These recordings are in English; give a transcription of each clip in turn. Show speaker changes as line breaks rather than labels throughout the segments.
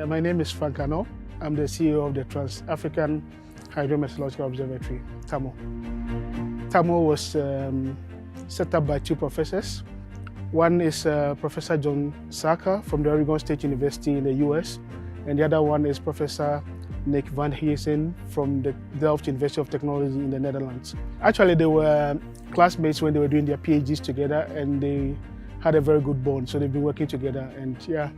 My name is Frank Ano. I'm the CEO of the Trans-African Hydrometeorological Observatory, TAHMO. TAHMO was set up by two professors. One is Professor John Saka from the Oregon State University in the US, and the other one is Professor Nick van Heesen from the Delft University of Technology in the Netherlands. Actually, they were classmates when they were doing their PhDs together, and they had a very good bond, so they've been working together, and yeah,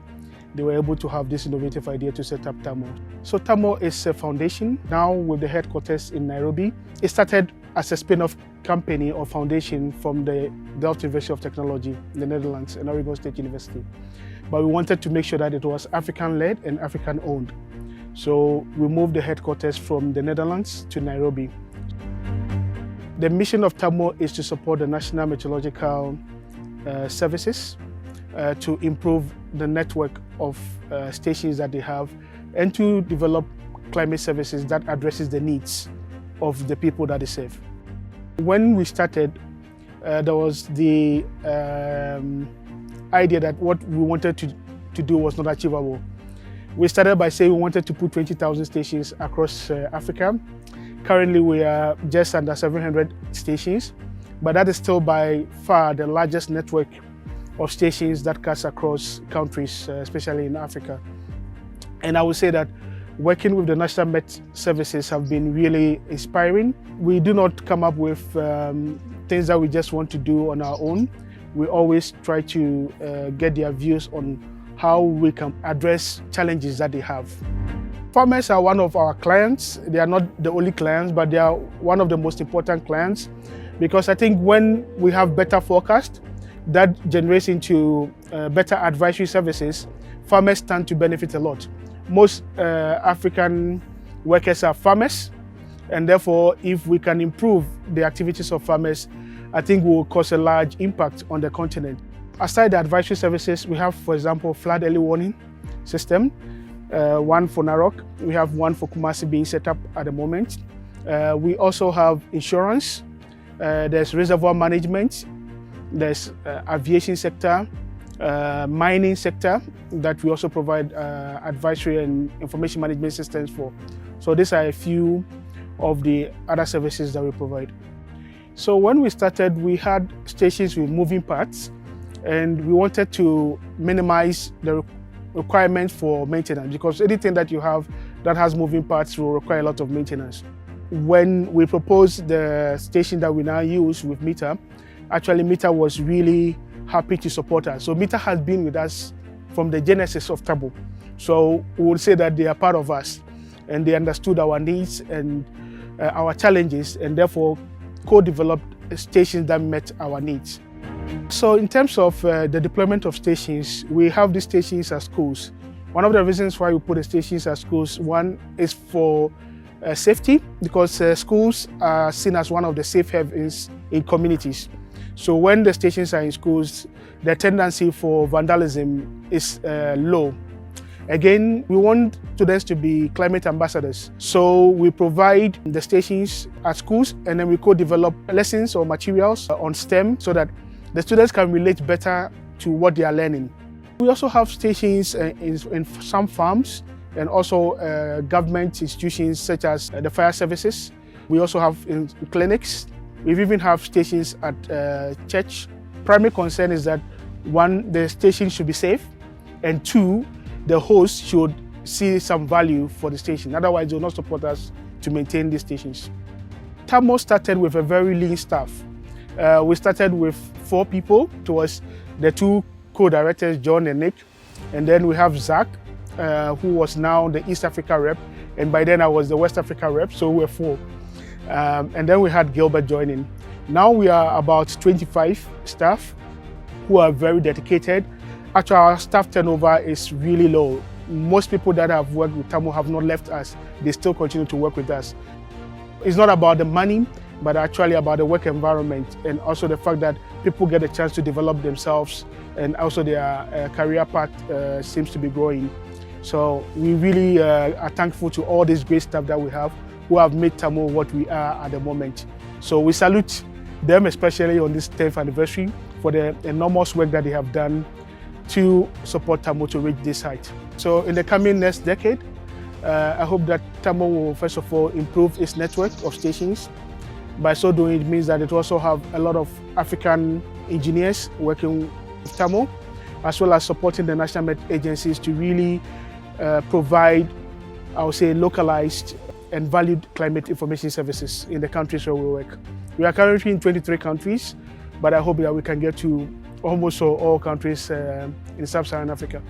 they were able to have this innovative idea to set up TAHMO. So TAHMO is a foundation now with the headquarters in Nairobi. It started as a spin-off company or foundation from the Delft University of Technology in the Netherlands and Oregon State University. But we wanted to make sure that it was African-led and African-owned. So we moved the headquarters from the Netherlands to Nairobi. The mission of TAHMO is to support the national meteorological services to improve the network of stations that they have and to develop climate services that addresses the needs of the people that they serve. When we started, there was the idea that what we wanted to do was not achievable. We started by saying we wanted to put 20,000 stations across Africa. Currently, we are just under 700 stations, but that is still by far the largest network of stations that cuts across countries, especially in Africa. And I would say that working with the National Met Services have been really inspiring. We do not come up with things that we just want to do on our own. We always try to get their views on how we can address challenges that they have. Farmers are one of our clients. They are not the only clients, but they are one of the most important clients, because I think when we have better forecast, that generates into better advisory services, farmers stand to benefit a lot. Most African workers are farmers, and therefore if we can improve the activities of farmers, I think we will cause a large impact on the continent. Aside the advisory services, we have, for example, flood early warning system, one for Narok. We have one for Kumasi being set up at the moment. We also have insurance, there's reservoir management, there's aviation sector, mining sector that we also provide advisory and information management systems for. So these are a few of the other services that we provide. So when we started, we had stations with moving parts, and we wanted to minimize the requirement for maintenance, because anything that you have that has moving parts will require a lot of maintenance. When we proposed the station that we now use with Meter, actually Meter was really happy to support us. So Meter has been with us from the genesis of TAHMO. So we would say that they are part of us, and they understood our needs and our challenges, and therefore co-developed stations that met our needs. So in terms of the deployment of stations, we have these stations at schools. One of the reasons why we put the stations at schools, one is for safety, because schools are seen as one of the safe havens in communities. So when the stations are in schools, the tendency for vandalism is low. Again, we want students to be climate ambassadors. So we provide the stations at schools, and then we co-develop lessons or materials on STEM so that the students can relate better to what they are learning. We also have stations in some farms and also government institutions such as the fire services. We also have in clinics. We even have stations at church. Primary concern is that, one, the station should be safe, and two, the host should see some value for the station. Otherwise, they will not support us to maintain these stations. TAHMO started with a very lean staff. We started with 4 people. It was the 2 co-directors, John and Nick. And then we have Zach, who was now the East Africa rep. And by then I was the West Africa rep, so we were 4. And then we had Gilbert joining. Now we are about 25 staff who are very dedicated. Actually, our staff turnover is really low. Most people that have worked with TAHMO have not left us. They still continue to work with us. It's not about the money, but actually about the work environment, and also the fact that people get a chance to develop themselves, and also their career path seems to be growing. So we really are thankful to all this great staff that we have, who have made TAHMO what we are at the moment. So we salute them, especially on this 10th anniversary, for the enormous work that they have done to support TAHMO to reach this height. So in the coming next decade, I hope that TAHMO will first of all improve its network of stations. By so doing, it means that it will also have a lot of African engineers working with TAHMO, as well as supporting the national met agencies to really provide, I would say, localized and valued climate information services in the countries where we work. We are currently in 23 countries, but I hope that we can get to almost all countries in Sub-Saharan Africa.